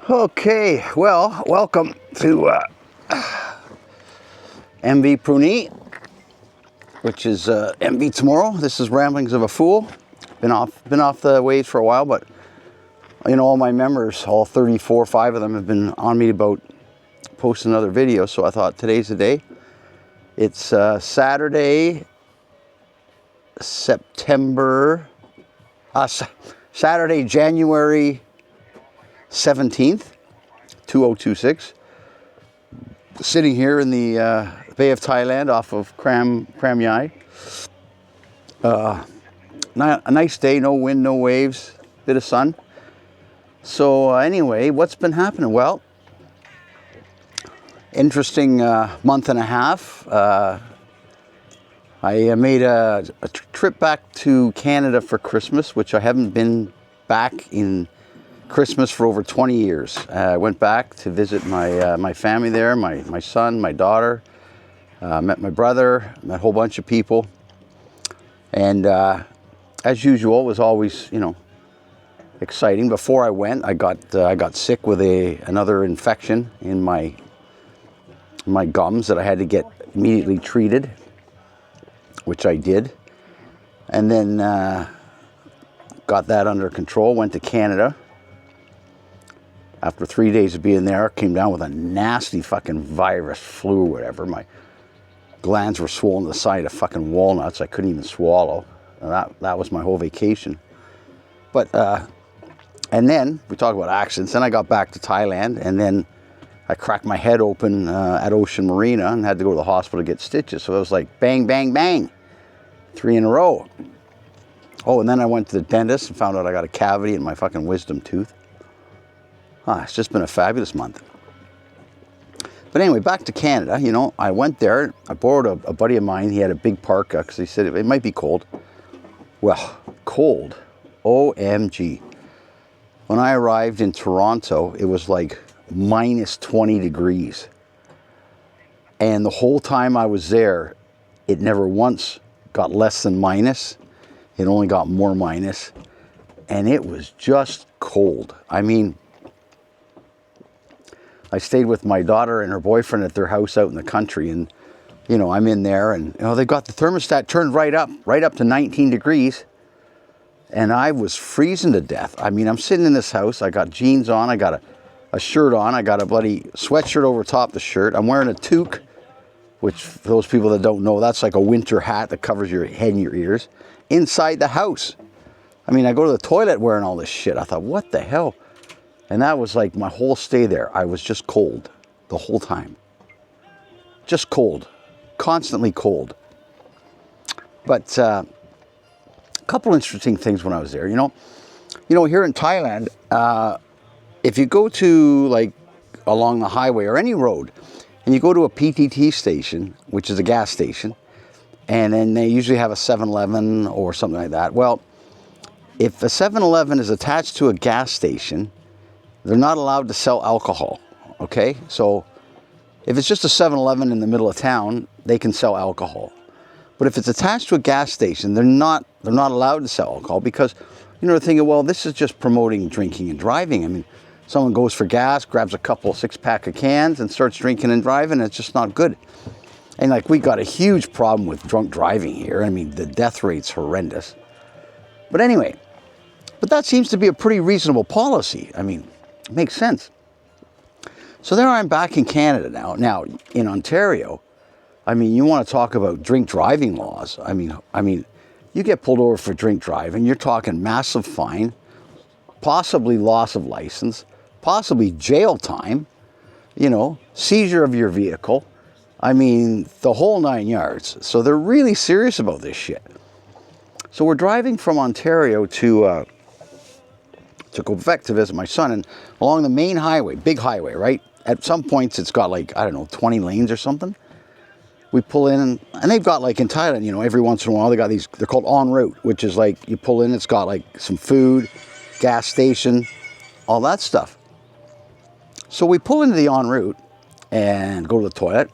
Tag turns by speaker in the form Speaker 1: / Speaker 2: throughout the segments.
Speaker 1: Okay, well, welcome to MV Pruni, which is MV Tomorrow. This is Ramblings of a Fool. Been off the waves for a while, but you know, all my members, all 34, 5 of them have been on me about posting another video. So I thought today's the day. It's Saturday, January 17th. 2026. Sitting here in the Bay of Thailand off of Kram Yai. A nice day, no wind, no waves, bit of sun. So anyway, what's been happening? Well, interesting month and a half. I made a trip back to Canada for Christmas, which I haven't been back in Christmas for over 20 years. I went back to visit my family there, my son, my daughter, met my brother, met a whole bunch of people. And as usual, it was always, you know, exciting. Before I went, I got sick with another infection in my gums that I had to get immediately treated, which I did. And then got that under control, went to Canada. After 3 days of being there, came down with a nasty fucking virus, flu or whatever. My glands were swollen to the size of fucking walnuts. I couldn't even swallow. That was my whole vacation. But, and then, we talk about accidents, then I got back to Thailand, and then I cracked my head open at Ocean Marina and had to go to the hospital to get stitches. So it was like bang, bang, bang, 3 in a row. Oh, and then I went to the dentist and found out I got a cavity in my fucking wisdom tooth. It's just been a fabulous month. But anyway, back to Canada, you know, I went there, I borrowed a buddy of mine, he had a big parka, because he said it might be cold. Well, cold, OMG. When I arrived in Toronto, it was like minus 20 degrees. And the whole time I was there, it never once got less than minus. It only got more minus. And it was just cold. I mean, I stayed with my daughter and her boyfriend at their house out in the country, and you know, I'm in there, and you know, they've got the thermostat turned right up to 19 degrees, and I was freezing to death. I mean, I'm sitting in this house, I got jeans on, I got a shirt on, I got a bloody sweatshirt over top the shirt, I'm wearing a toque, which for those people that don't know, that's like a winter hat that covers your head and your ears, inside the house. I mean, I go to the toilet wearing all this shit. I thought, what the hell? And that was like my whole stay there. I was just cold the whole time. Just cold. Constantly cold. But a couple interesting things when I was there. You know, here in Thailand, if you go to like along the highway or any road, and you go to a PTT station, which is a gas station, and then they usually have a 7-Eleven or something like that. Well, if a 7-Eleven is attached to a gas station, they're not allowed to sell alcohol, okay? So if it's just a 7-Eleven in the middle of town, they can sell alcohol. But if it's attached to a gas station, they're not allowed to sell alcohol, because, you know, they're thinking, well, this is just promoting drinking and driving. I mean, someone goes for gas, grabs a couple 6-pack of cans and starts drinking and driving, and it's just not good. And like, we got a huge problem with drunk driving here. I mean, the death rate's horrendous. But anyway, but that seems to be a pretty reasonable policy. I mean, it makes sense. So there I'm back in Canada now. Now, in Ontario, I mean, you want to talk about drink driving laws. I mean, you get pulled over for drink driving, you're talking massive fine, possibly loss of license, possibly jail time, you know, seizure of your vehicle. I mean, the whole 9 yards. So they're really serious about this shit. So we're driving from Ontario to Quebec to visit my son, and along the main highway, big highway, right? At some points it's got like, I don't know, 20 lanes or something. We pull in, and they've got like in Thailand, you know, every once in a while they got these, they're called en route, which is like you pull in, it's got like some food, gas station, all that stuff. So we pull into the en route and go to the toilet.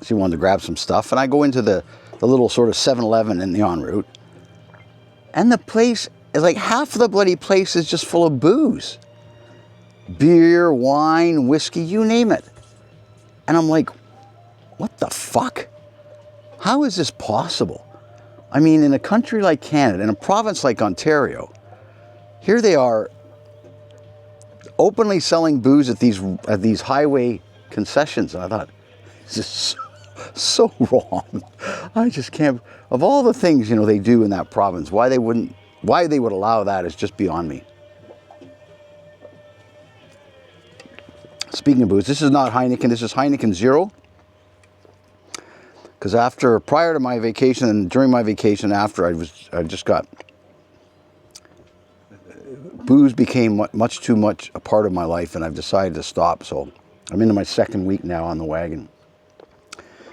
Speaker 1: She wanted to grab some stuff, and I go into the little sort of 7-Eleven in the en route, and the place is like half of the bloody place is just full of booze. beer, wine, whiskey, you name it. And I'm like, what the fuck? How is this possible? I mean, in a country like Canada, in a province like Ontario, here they are openly selling booze at these highway concessions. And I thought, this is so wrong. I just can't. Of all the things, they do in that province, why they would allow that is just beyond me. Speaking of booze, this is not Heineken. This is Heineken Zero. Because prior to my vacation and during my vacation after, booze became much too much a part of my life, and I've decided to stop. So I'm into my second week now on the wagon.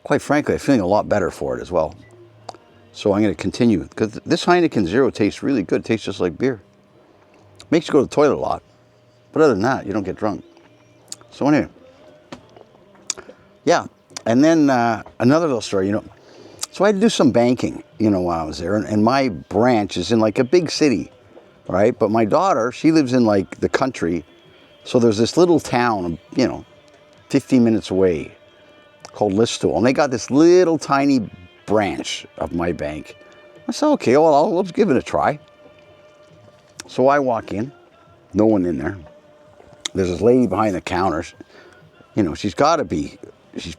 Speaker 1: Quite frankly, I'm feeling a lot better for it as well. So I'm going to continue. Because this Heineken Zero tastes really good. It tastes just like beer. Makes you go to the toilet a lot. But other than that, you don't get drunk. So anyway. Yeah. And then another little story, So I had to do some banking, while I was there. And my branch is in like a big city, right? But my daughter, she lives in like the country. So there's this little town, 15 minutes away called Listowel. And they got this little tiny branch of my bank. I said, okay, well, let's give it a try. So I walk in, no one in there. There's this lady behind the counters. She's got to be, she's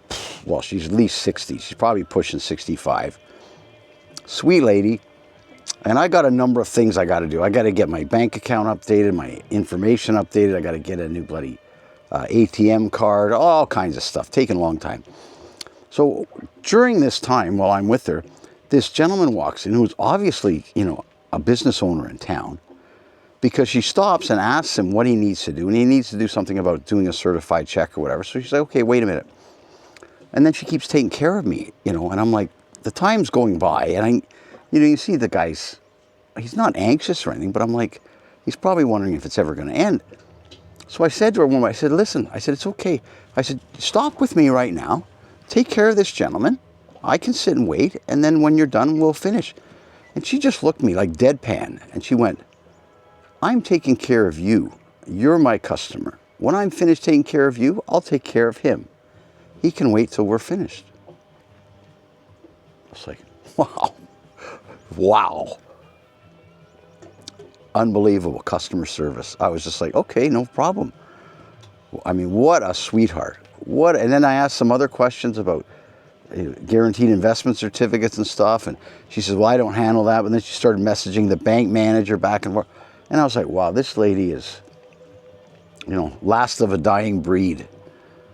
Speaker 1: at least 60. She's probably pushing 65. Sweet lady. And I got a number of things I got to do. I got to get my bank account updated, my information updated. I got to get a new bloody ATM card, all kinds of stuff. Taking a long time. So during this time, while I'm with her, this gentleman walks in who's obviously, a business owner in town, because she stops and asks him what he needs to do. And he needs to do something about doing a certified check or whatever. So she's like, okay, wait a minute. And then she keeps taking care of me, and I'm like, the time's going by, and you see the guy's, he's not anxious or anything, but I'm like, he's probably wondering if it's ever going to end. So I said to her I said, listen, it's okay. I said, stop with me right now. Take care of this gentleman. I can sit and wait, and then when you're done, we'll finish. And she just looked at me like deadpan, and she went, I'm taking care of you. You're my customer. When I'm finished taking care of you, I'll take care of him. He can wait till we're finished. I was like, wow. Wow. Unbelievable customer service. I was just like, okay, no problem. I mean, what a sweetheart. And then I asked some other questions about guaranteed investment certificates and stuff. And she says, well, I don't handle that. But then she started messaging the bank manager back and forth. And I was like, wow, this lady is, last of a dying breed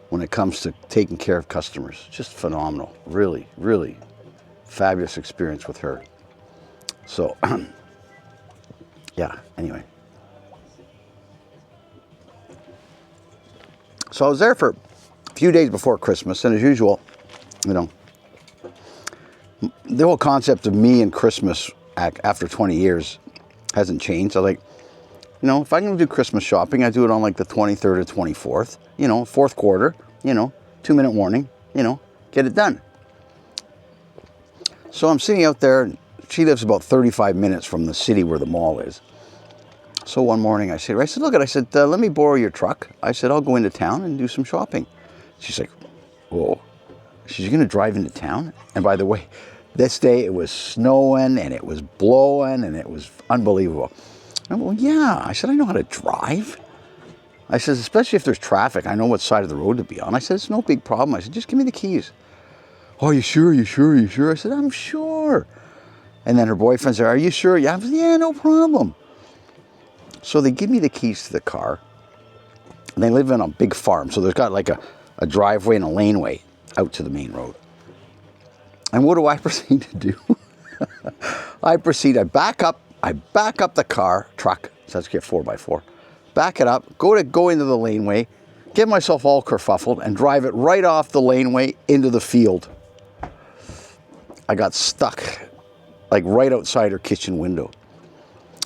Speaker 1: when it comes to taking care of customers. Just phenomenal. Really, really fabulous experience with her. So, yeah, anyway. So I was there for a few days before Christmas, and as usual, the whole concept of me and Christmas after 20 years hasn't changed. I like, if I'm going to do Christmas shopping, I do it on like the 23rd or 24th, fourth quarter, 2-minute warning, get it done. So I'm sitting out there. She lives about 35 minutes from the city where the mall is. So one morning I said, look, let me borrow your truck. I said, I'll go into town and do some shopping. She's like, whoa. She's going to drive into town? And by the way, this day it was snowing and it was blowing and it was unbelievable. And well, yeah. I said, I know how to drive. I said, especially if there's traffic, I know what side of the road to be on. I said, it's no big problem. I said, just give me the keys. Oh, you sure? I said, I'm sure. And then her boyfriend said, are you sure? Yeah, I said, yeah, no problem. So they give me the keys to the car. And they live on a big farm. So there's got like a driveway and a laneway out to the main road. And what do I proceed to do? I back up the truck. So let's get 4x4. Back it up, go into the laneway, get myself all kerfuffled, and drive it right off the laneway into the field. I got stuck, like right outside her kitchen window.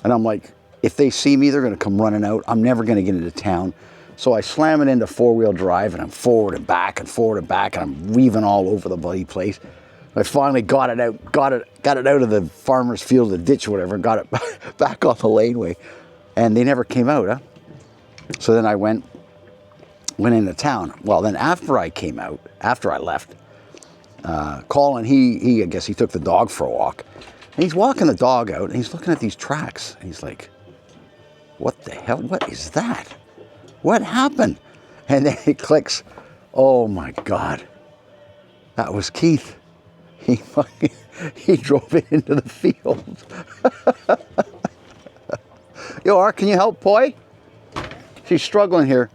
Speaker 1: And I'm like, if they see me, they're going to come running out. I'm never going to get into town. So I slam it into four-wheel drive, and I'm forward and back, and I'm weaving all over the bloody place. I finally got it out, got it out of the farmer's field, the ditch, or whatever, and got it back off the laneway. And they never came out, huh? So then I went into town. Well, then after I came out, after I left, Colin, I guess he took the dog for a walk. And he's walking the dog out and he's looking at these tracks. And he's like, what the hell? What is that? What happened? And then it clicks. Oh my God. That was Keith. He drove it into the field. Yo, Art, can you help Poi? She's struggling here.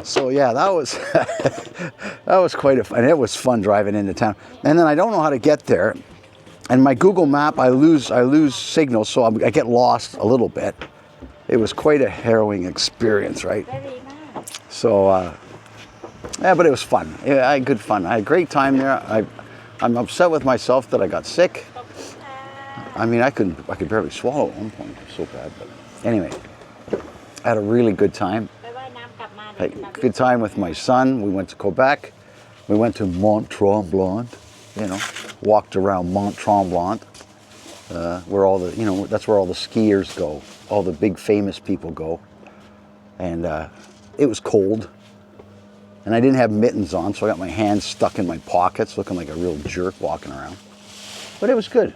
Speaker 1: So yeah, that was that was quite and it was fun driving into town. And then I don't know how to get there, and my Google Map I lose signal, so I get lost a little bit. It was quite a harrowing experience, right? So yeah, but it was fun. Yeah, I had good fun. I had a great time there. I'm upset with myself that I got sick. I mean, I could barely swallow at one point. It was so bad, but anyway, I had a really good time. Had a good time with my son. We went to Quebec. We went to Mont Tremblant. You know, walked around Mont Tremblant, where all the that's where all the skiers go. All the big famous people go. And it was cold. And I didn't have mittens on, so I got my hands stuck in my pockets, looking like a real jerk walking around. But it was good.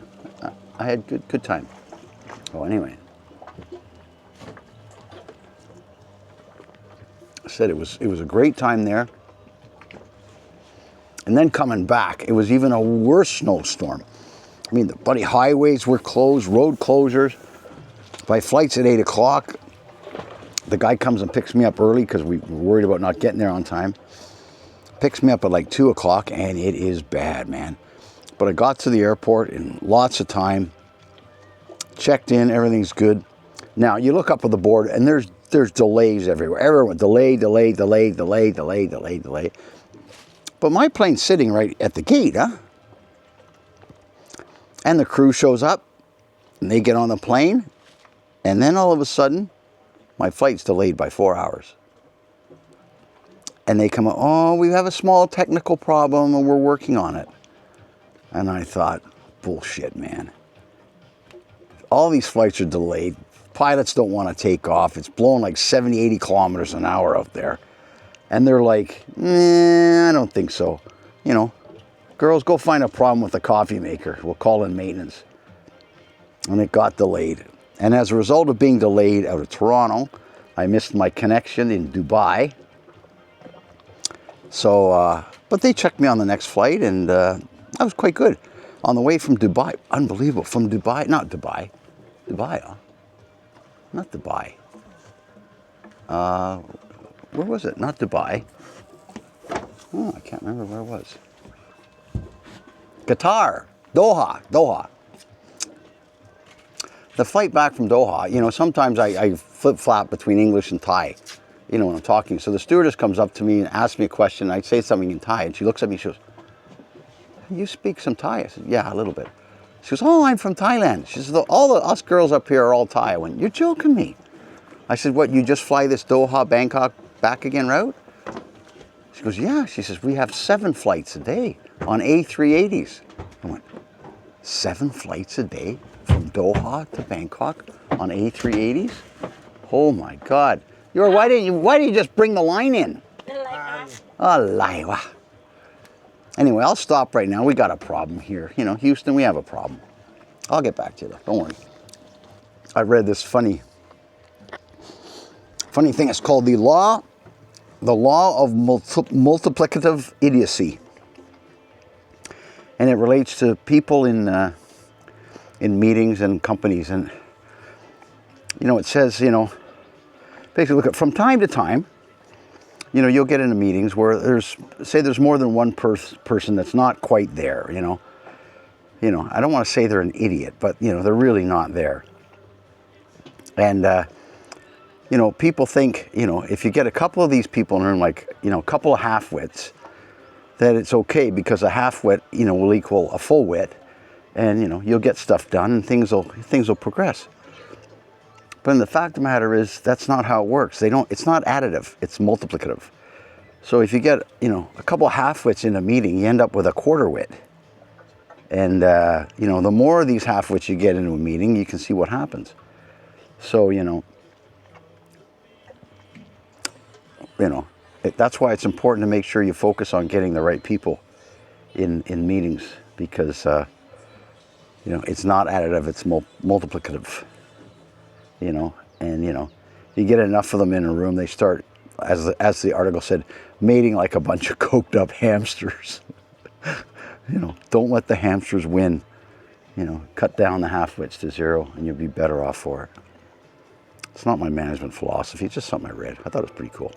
Speaker 1: I had good time. Oh, anyway. I said it was a great time there. And then coming back, it was even a worse snowstorm. I mean, the bloody highways were closed, road closures. My flight's at 8 o'clock. The guy comes and picks me up early because we were worried about not getting there on time. Picks me up at like 2 o'clock, and it is bad, man. But I got to the airport in lots of time. Checked in, everything's good. Now, you look up at the board, and there's delays everywhere. Everyone, delay. But my plane's sitting right at the gate, huh? And the crew shows up, and they get on the plane, and then all of a sudden, my flight's delayed by 4 hours. And they come up, oh, we have a small technical problem, and we're working on it. And I thought, bullshit, man. All these flights are delayed. Pilots don't want to take off. It's blowing like 70, 80 kilometers an hour out there. And they're like, I don't think so. You know, girls, go find a problem with the coffee maker. We'll call in maintenance. And it got delayed. And as a result of being delayed out of Toronto, I missed my connection in Dubai. So, but they checked me on the next flight, and that was quite good. On the way from Dubai, unbelievable. From Dubai, not Dubai. Dubai, huh? Not Dubai. Where was it? Not Dubai. Oh, I can't remember where it was. Qatar. Doha. The flight back from Doha, you know, sometimes I flip-flop between English and Thai, you know, when I'm talking. So the stewardess comes up to me and asks me a question. I'd say something in Thai, and she looks at me and she goes, you speak some Thai? I said, yeah, a little bit. She goes, oh, I'm from Thailand. She says, all us girls up here are all Thai. I went, you're joking me. I said, what, you just fly this Doha, Bangkok, back again route? She goes, yeah. She says, we have 7 flights a day on A380s. I went, 7 flights a day from Doha to Bangkok on A380s? Oh my God. Why didn't you just bring the line in? Oh, laiwa. Anyway, I'll stop right now. We got a problem here. You know, Houston, we have a problem. I'll get back to you though. Don't worry. I read this funny thing. It's called the law of multiplicative idiocy. And it relates to people in meetings and companies. And, you know, it says, you know, basically look at from time to time, you know, you'll get into meetings where there's more than one person that's not quite there, you know. You know, I don't want to say they're an idiot, but, you know, they're really not there. And, you know, people think, you know, if you get a couple of these people in a room, like, you know, a couple of half-wits, that it's okay because a half-wit, you know, will equal a full wit. And, you know, you'll get stuff done and things will progress. But the fact of the matter is, that's not how it works. It's not additive, it's multiplicative. So if you get, you know, a couple of half-wits in a meeting, you end up with a quarter-wit. And, you know, the more of these half-wits you get into a meeting, you can see what happens. So, you know, you know, that's why it's important to make sure you focus on getting the right people in meetings, because you know, it's not additive, it's multiplicative, you know. And you know, you get enough of them in a room, they start, as the article said, mating like a bunch of coked up hamsters. You know, don't let the hamsters win. You know, cut down the half-wits to zero and you'll be better off for it. It's not my management philosophy, it's just something I read. I thought it was pretty cool.